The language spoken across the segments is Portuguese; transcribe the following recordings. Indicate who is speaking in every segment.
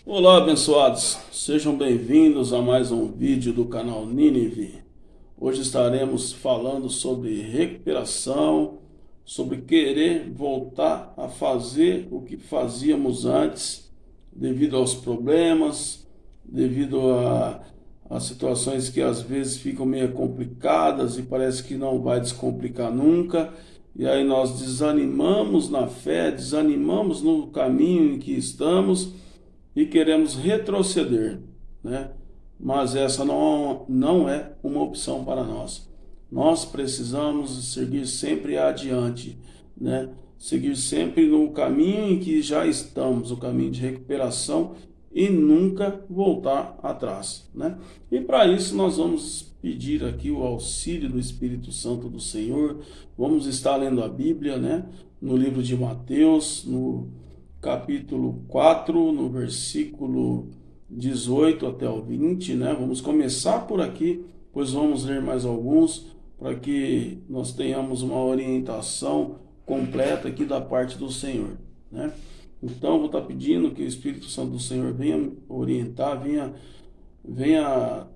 Speaker 1: Olá, abençoados. Sejam bem-vindos a mais um vídeo do canal Nínive. Hoje estaremos falando sobre recuperação, sobre querer voltar a fazer o que fazíamos antes, devido aos problemas, devido a situações que às vezes ficam meio complicadas e parece que não vai descomplicar nunca. E aí nós desanimamos na fé, desanimamos no caminho em que estamos e queremos retroceder, né? Mas essa não é uma opção para nós. Nós precisamos seguir sempre adiante, né? Seguir sempre no caminho em que já estamos, o caminho de recuperação e nunca voltar atrás, né? E para isso nós vamos pedir aqui o auxílio do Espírito Santo do Senhor. Vamos estar lendo a Bíblia, né? No livro de Mateus, no capítulo 4 no versículo 18 até o 20, né? Vamos começar por aqui, pois vamos ler mais alguns para que nós tenhamos uma orientação completa aqui da parte do Senhor, né? Então, vou estar pedindo que o Espírito Santo do Senhor venha orientar, venha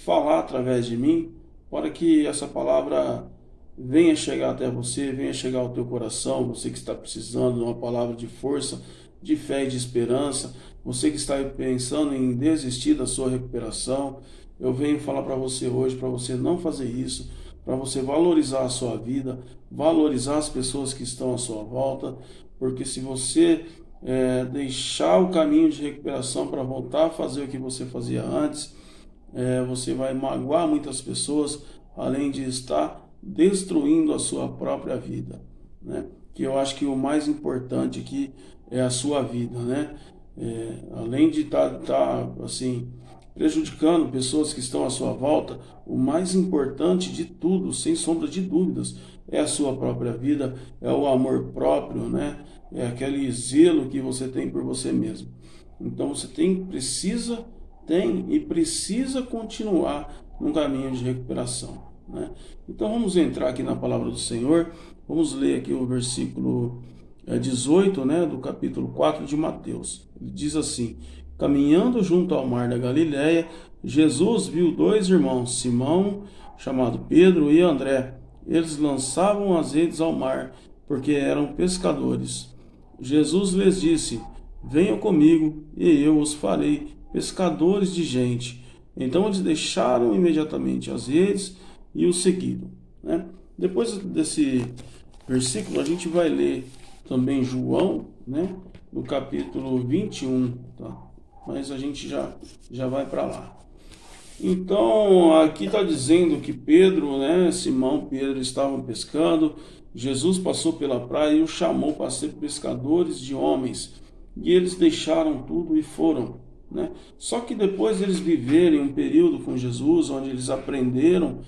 Speaker 1: falar através de mim, para que essa palavra venha chegar até você, venha chegar ao teu coração, você que está precisando de uma palavra de força, de fé e de esperança, você que está pensando em desistir da sua recuperação. Eu venho falar para você hoje, para você não fazer isso, para você valorizar a sua vida, valorizar as pessoas que estão à sua volta, porque se você deixar o caminho de recuperação para voltar a fazer o que você fazia antes, você vai magoar muitas pessoas, além de estar destruindo a sua própria vida, né? Que eu acho que o mais importante aqui é a sua vida, né? Além de estar assim prejudicando pessoas que estão à sua volta, o mais importante de tudo, sem sombra de dúvidas, é a sua própria vida, é o amor próprio, né? É aquele zelo que você tem por você mesmo. Então você tem e precisa continuar no caminho de recuperação, né? Então vamos entrar aqui na palavra do Senhor, vamos ler aqui o versículo 18, né, do capítulo 4 de Mateus. Ele diz assim: caminhando junto ao mar da Galiléia, Jesus viu dois irmãos, Simão, chamado Pedro, e André. Eles lançavam as redes ao mar, porque eram pescadores. Jesus lhes disse: venham comigo, e eu os farei pescadores de gente. Então eles deixaram imediatamente as redes e o seguiram, né? Depois desse versículo, a gente vai ler também João, né, no capítulo 21, tá? Mas a gente já vai para lá. Então, aqui está dizendo que Pedro, né, Simão, Pedro estavam pescando. Jesus passou pela praia e os chamou para ser pescadores de homens. E eles deixaram tudo e foram, né? Só que depois eles viverem um período com Jesus, onde eles aprenderam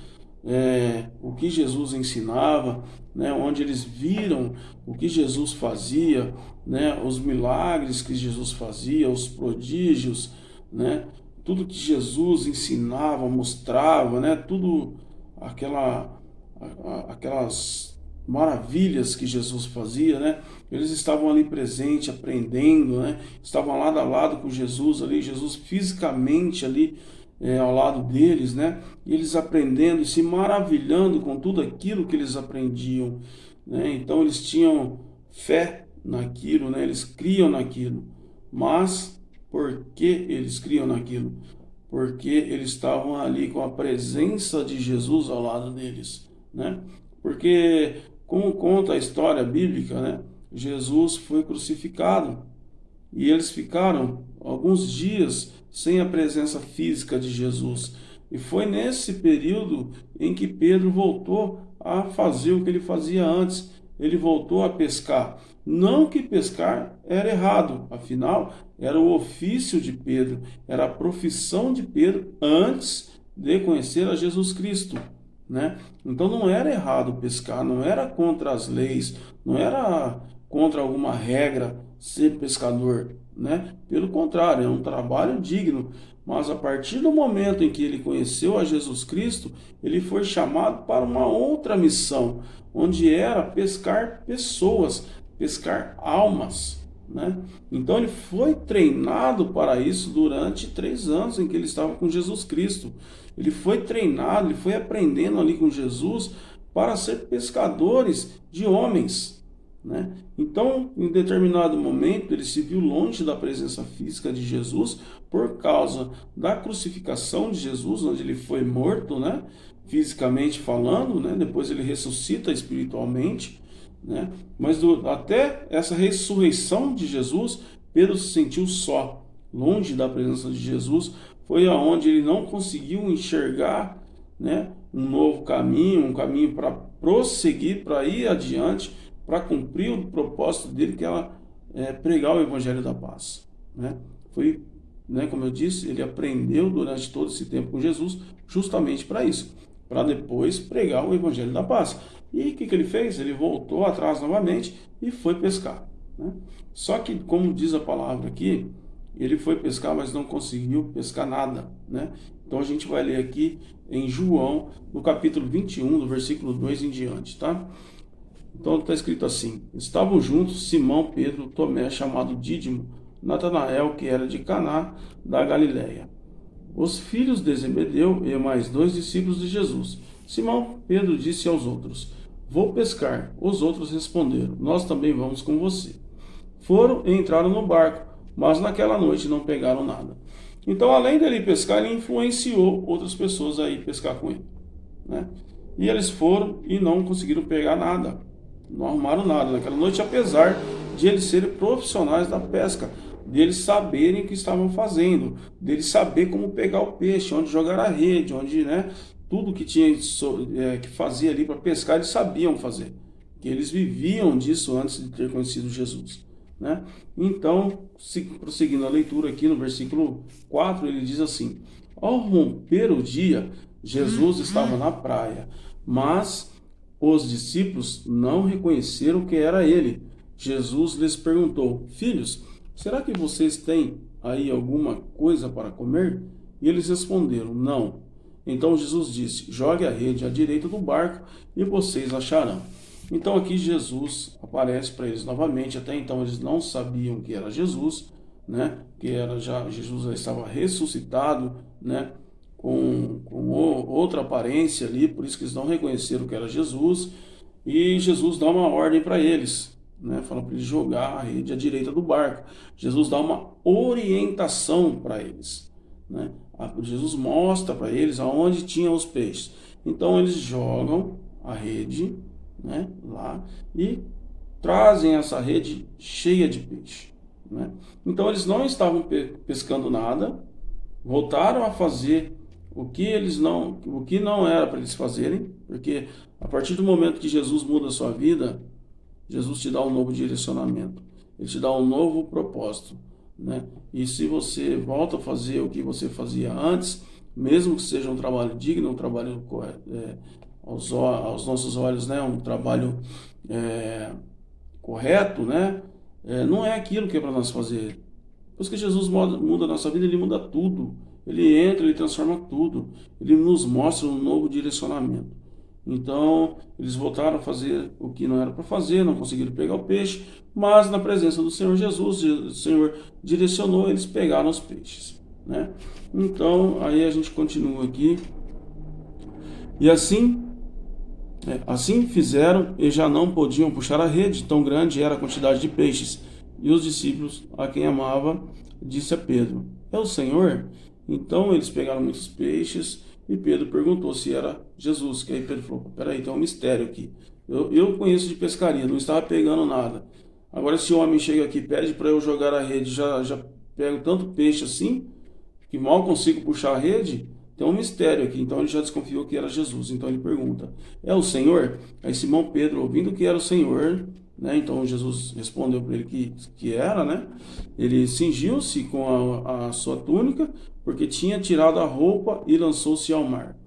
Speaker 1: o que Jesus ensinava, né, onde eles viram o que Jesus fazia, né, os milagres que Jesus fazia, os prodígios, né, tudo que Jesus ensinava, mostrava, né, tudo aquelas maravilhas que Jesus fazia, né? Eles estavam ali presentes, aprendendo, né? Estavam lado a lado com Jesus ali, Jesus fisicamente ali ao lado deles, né? E eles aprendendo e se maravilhando com tudo aquilo que eles aprendiam, né? Então eles tinham fé naquilo, né? Eles criam naquilo. Mas por que eles criam naquilo? Porque eles estavam ali com a presença de Jesus ao lado deles, né? Porque, como conta a história bíblica, né? Jesus foi crucificado e eles ficaram alguns dias sem a presença física de Jesus. E foi nesse período em que Pedro voltou a fazer o que ele fazia antes. Ele voltou a pescar. Não que pescar era errado, afinal, era o ofício de Pedro, era a profissão de Pedro antes de conhecer a Jesus Cristo, né? Então não era errado pescar, não era contra as leis, não era contra alguma regra ser pescador, né? Pelo contrário, é um trabalho digno. Mas a partir do momento em que ele conheceu a Jesus Cristo, ele foi chamado para uma outra missão, onde era pescar pessoas, pescar almas, né? Então ele foi treinado para isso durante 3 anos em que ele estava com Jesus Cristo. Ele foi treinado, ele foi aprendendo ali com Jesus para ser pescadores de homens, né? Então, em determinado momento, ele se viu longe da presença física de Jesus por causa da crucificação de Jesus, onde ele foi morto, né? Fisicamente falando, né? Depois ele ressuscita espiritualmente, né? Mas até essa ressurreição de Jesus, Pedro se sentiu só, longe da presença de Jesus. Foi aonde ele não conseguiu enxergar, né, um novo caminho, um caminho para prosseguir, para ir adiante, para cumprir o propósito dele, que é pregar o evangelho da paz, né? Foi, né, como eu disse, ele aprendeu durante todo esse tempo com Jesus justamente para isso, para depois pregar o evangelho da paz. E o que ele fez? Ele voltou atrás novamente e foi pescar, né? Só que, como diz a palavra aqui, ele foi pescar, mas não conseguiu pescar nada, né? Então a gente vai ler aqui em João, no capítulo 21, do versículo 2 em diante, tá? Então está escrito assim: estavam juntos Simão, Pedro, Tomé, chamado Dídimo, Natanael, que era de Caná, da Galiléia, os filhos de Zebedeu e mais 2 discípulos de Jesus. Simão Pedro disse aos outros: vou pescar. Os outros responderam: nós também vamos com você. Foram e entraram no barco, mas naquela noite não pegaram nada. Então, além dele pescar, ele influenciou outras pessoas a ir pescar com ele, né? E eles foram e não conseguiram pegar nada, não arrumaram nada naquela noite, apesar de eles serem profissionais da pesca, deles saberem o que estavam fazendo, deles saber como pegar o peixe, onde jogar a rede, onde, né, tudo que tinha que fazer ali para pescar, eles sabiam fazer, que eles viviam disso antes de ter conhecido Jesus, né? Então, prosseguindo a leitura aqui no versículo 4, ele diz assim: ao romper o dia, Jesus estava na praia, mas os discípulos não reconheceram que era ele. Jesus lhes perguntou: filhos, será que vocês têm aí alguma coisa para comer? E eles responderam: não. Então Jesus disse: jogue a rede à direita do barco e vocês acharão. Então aqui Jesus aparece para eles novamente. Até então eles não sabiam que era Jesus, né? Que era Jesus já estava ressuscitado, né? Com outra aparência ali, por isso que eles não reconheceram que era Jesus. E Jesus dá uma ordem para eles, né? Fala para eles jogar a rede à direita do barco. Jesus dá uma orientação para eles, né? Jesus mostra para eles aonde tinham os peixes. Então eles jogam a rede, né, lá, e trazem essa rede cheia de peixe, né? Então eles não estavam pescando nada, voltaram a fazer o que não era para eles fazerem, porque a partir do momento que Jesus muda a sua vida, Jesus te dá um novo direcionamento, ele te dá um novo propósito, né? E se você volta a fazer o que você fazia antes, mesmo que seja um trabalho digno, um trabalho correto, aos nossos olhos, né, um trabalho correto, né, não é aquilo que é para nós fazer. Depois que Jesus muda a nossa vida, ele muda tudo. Ele entra, ele transforma tudo. Ele nos mostra um novo direcionamento. Então, eles voltaram a fazer o que não era para fazer, não conseguiram pegar o peixe, mas na presença do Senhor Jesus, o Senhor direcionou, eles pegaram os peixes, né? Então, aí a gente continua aqui. E assim fizeram e já não podiam puxar a rede, tão grande era a quantidade de peixes. E os discípulos, a quem amava, disse a Pedro: é o Senhor? Então eles pegaram muitos peixes e Pedro perguntou se era Jesus. Que aí Pedro falou: peraí, tem um mistério aqui. Eu conheço de pescaria, não estava pegando nada. Agora esse homem chega aqui, pede para eu jogar a rede, já pego tanto peixe assim, que mal consigo puxar a rede. Tem um mistério aqui. Então ele já desconfiou que era Jesus. Então ele pergunta: é o Senhor? Aí Simão Pedro, ouvindo que era o Senhor, né? Então Jesus respondeu para ele que era, né? Ele cingiu-se com a sua túnica, porque tinha tirado a roupa e lançou-se ao mar.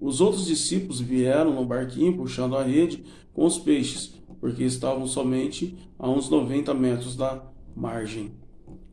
Speaker 1: Os outros discípulos vieram no barquinho puxando a rede com os peixes, porque estavam somente a uns 90 metros da margem,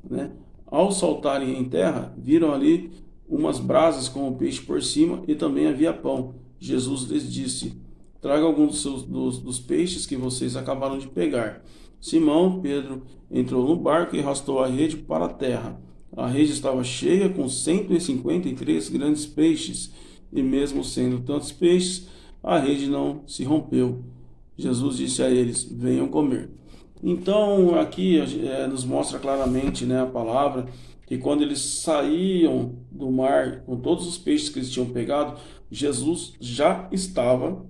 Speaker 1: né? Ao saltarem em terra, viram ali umas brasas com o peixe por cima e também havia pão. Jesus lhes disse: traga alguns dos peixes que vocês acabaram de pegar. Simão Pedro entrou no barco e arrastou a rede para a terra. A rede estava cheia com 153 grandes peixes, e mesmo sendo tantos peixes, a rede não se rompeu. Jesus disse a eles: venham comer. Então, aqui nos mostra claramente, né, a palavra, que quando eles saíam do mar com todos os peixes que eles tinham pegado, Jesus já estava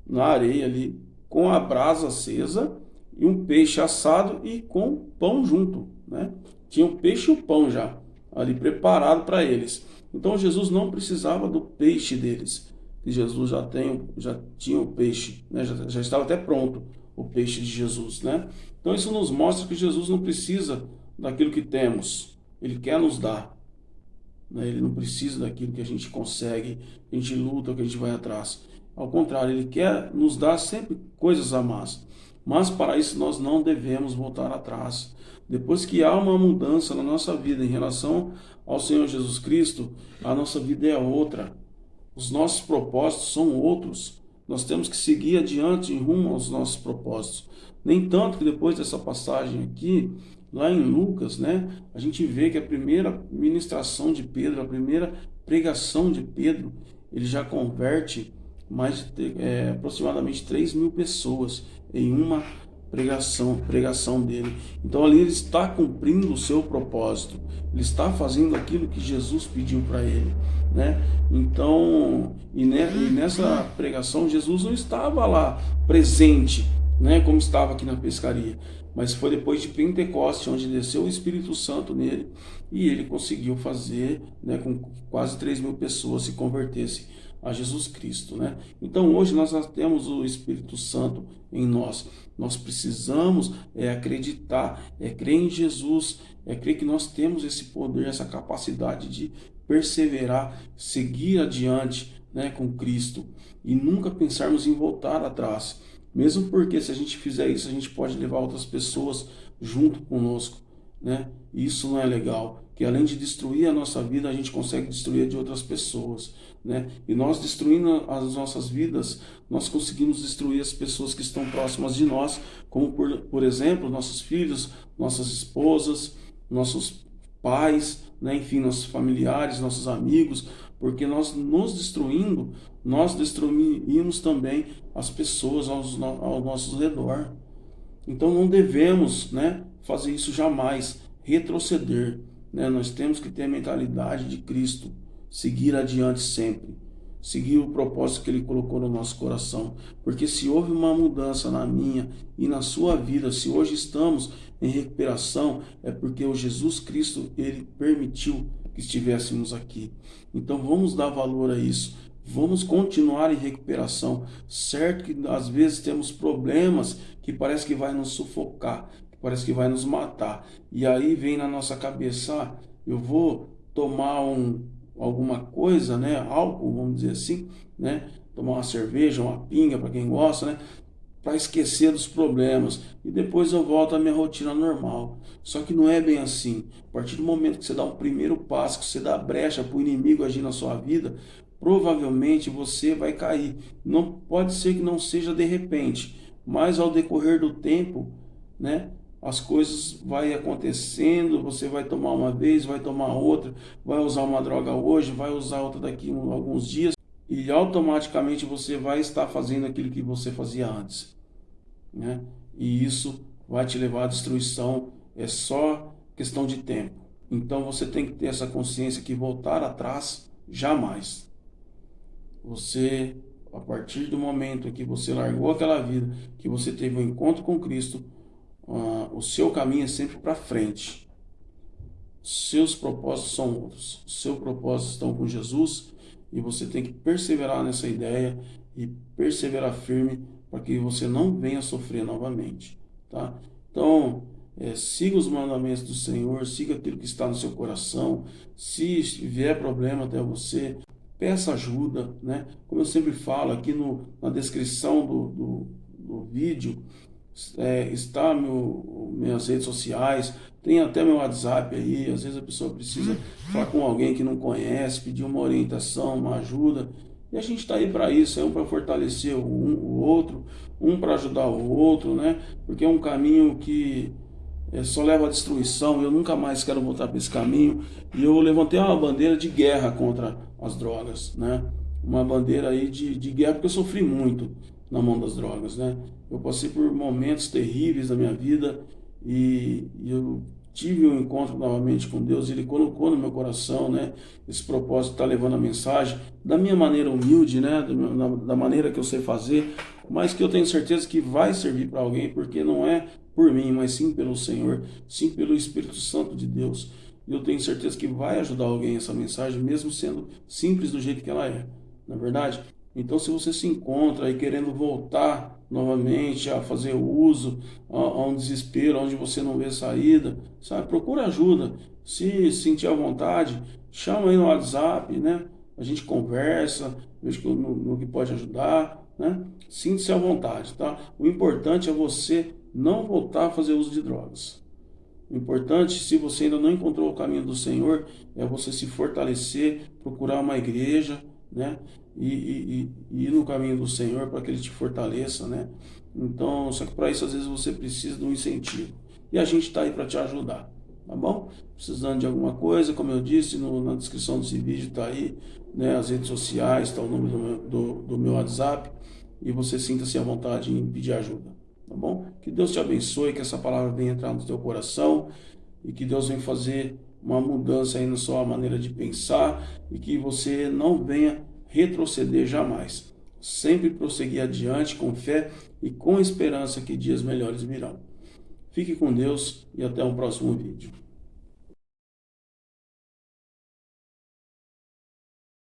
Speaker 1: na areia ali, com a brasa acesa e um peixe assado e com pão junto, né? Tinha o peixe e o pão já ali preparado para eles. Então Jesus não precisava do peixe deles, que Jesus já tinha o peixe, né? Já estava até pronto o peixe de Jesus, né? Então isso nos mostra que Jesus não precisa daquilo que temos, ele quer nos dar, né? Ele não precisa daquilo que a gente consegue, que a gente luta, que a gente vai atrás. Ao contrário, ele quer nos dar sempre coisas a mais. Mas para isso nós não devemos voltar atrás. Depois que há uma mudança na nossa vida em relação ao Senhor Jesus Cristo, a nossa vida é outra. Os nossos propósitos são outros. Nós temos que seguir adiante em rumo aos nossos propósitos. Nem tanto que depois dessa passagem aqui, lá em Lucas, né, a gente vê que a primeira ministração de Pedro, a primeira pregação de Pedro, ele já converte aproximadamente 3.000 pessoas em uma pregação dele. Então ali ele está cumprindo o seu propósito, ele está fazendo aquilo que Jesus pediu para ele, né? Então, e nessa pregação Jesus não estava lá presente, né, como estava aqui na pescaria, mas foi depois de Pentecoste, onde desceu o Espírito Santo nele e ele conseguiu fazer, né, com quase 3.000 pessoas se convertessem a Jesus Cristo, né? Então hoje nós já temos o Espírito Santo em nós. Nós precisamos acreditar, crer em Jesus, crer que nós temos esse poder, essa capacidade de perseverar, seguir adiante, né, com Cristo e nunca pensarmos em voltar atrás. Mesmo porque se a gente fizer isso, a gente pode levar outras pessoas junto conosco, né? E isso não é legal, que além de destruir a nossa vida, a gente consegue destruir a de outras pessoas, né? E nós destruindo as nossas vidas, nós conseguimos destruir as pessoas que estão próximas de nós, como por exemplo, nossos filhos, nossas esposas, nossos pais, né? Enfim, nossos familiares, nossos amigos, porque nós nos destruindo, nós destruímos também as pessoas ao nosso redor. Então não devemos, né, fazer isso jamais, retroceder, né? Nós temos que ter a mentalidade de Cristo, seguir adiante sempre, seguir o propósito que Ele colocou no nosso coração, porque se houve uma mudança na minha e na sua vida, se hoje estamos em recuperação, é porque o Jesus Cristo, Ele permitiu que estivéssemos aqui. Então vamos dar valor a isso. Vamos continuar em recuperação. Certo que às vezes temos problemas que parece que vai nos sufocar, que parece que vai nos matar. E aí vem na nossa cabeça, eu vou tomar alguma coisa, né, álcool, vamos dizer assim, né, tomar uma cerveja, uma pinga para quem gosta, né, para esquecer dos problemas e depois eu volto à minha rotina normal. Só que não é bem assim. A partir do momento que você dá um primeiro passo, que você dá brecha para o inimigo agir na sua vida, provavelmente você vai cair. Não pode ser que não seja de repente, mas ao decorrer do tempo, né, as coisas vai acontecendo, você vai tomar uma vez, vai tomar outra, vai usar uma droga hoje, vai usar outra daqui a alguns dias e automaticamente você vai estar fazendo aquilo que você fazia antes, né? E isso vai te levar à destruição, é só questão de tempo. Então você tem que ter essa consciência que voltar atrás, jamais. Você, a partir do momento em que você largou aquela vida, que você teve um encontro com Cristo, o seu caminho é sempre para frente. Seus propósitos são outros. Seus propósitos estão com Jesus e você tem que perseverar nessa ideia e perseverar firme para que você não venha sofrer novamente, tá? Então, siga os mandamentos do Senhor, siga aquilo que está no seu coração. Se vier problema até você, peça ajuda, né? Como eu sempre falo aqui na descrição do vídeo, está minhas redes sociais, tem até meu WhatsApp aí. Às vezes a pessoa precisa falar com alguém que não conhece, pedir uma orientação, uma ajuda. E a gente está aí para isso, é um para fortalecer o outro, um para ajudar o outro, né? Porque é um caminho que só leva à destruição. Eu nunca mais quero voltar para esse caminho. E eu levantei uma bandeira de guerra contra as drogas, né? Uma bandeira aí de guerra, porque eu sofri muito na mão das drogas, né? Eu passei por momentos terríveis da minha vida e eu tive um encontro novamente com Deus. Ele colocou no meu coração, né? Esse propósito de estar levando a mensagem da minha maneira humilde, né? Da maneira que eu sei fazer, mas que eu tenho certeza que vai servir para alguém, porque não é por mim, mas sim pelo Senhor, sim pelo Espírito Santo de Deus. E eu tenho certeza que vai ajudar alguém essa mensagem, mesmo sendo simples do jeito que ela é, na verdade? Então, se você se encontra aí querendo voltar novamente a fazer uso, a um desespero, onde você não vê saída, sabe? Procura ajuda. Se sentir à vontade, chama aí no WhatsApp, né? A gente conversa, veja no que pode ajudar, né? Sinta-se à vontade, tá? O importante é você não voltar a fazer uso de drogas. O importante, se você ainda não encontrou o caminho do Senhor, é você se fortalecer, procurar uma igreja, né? E ir no caminho do Senhor para que Ele te fortaleça, né? Então, só que para isso às vezes você precisa de um incentivo. E a gente está aí para te ajudar, tá bom? Precisando de alguma coisa, como eu disse, na descrição desse vídeo está aí, né? As redes sociais, está o número do meu WhatsApp, e você sinta-se à vontade em pedir ajuda. Tá bom? Que Deus te abençoe, que essa palavra venha entrar no teu coração e que Deus venha fazer uma mudança aí na sua maneira de pensar e que você não venha retroceder jamais. Sempre prosseguir adiante com fé e com esperança que dias melhores virão. Fique com Deus e até um próximo vídeo.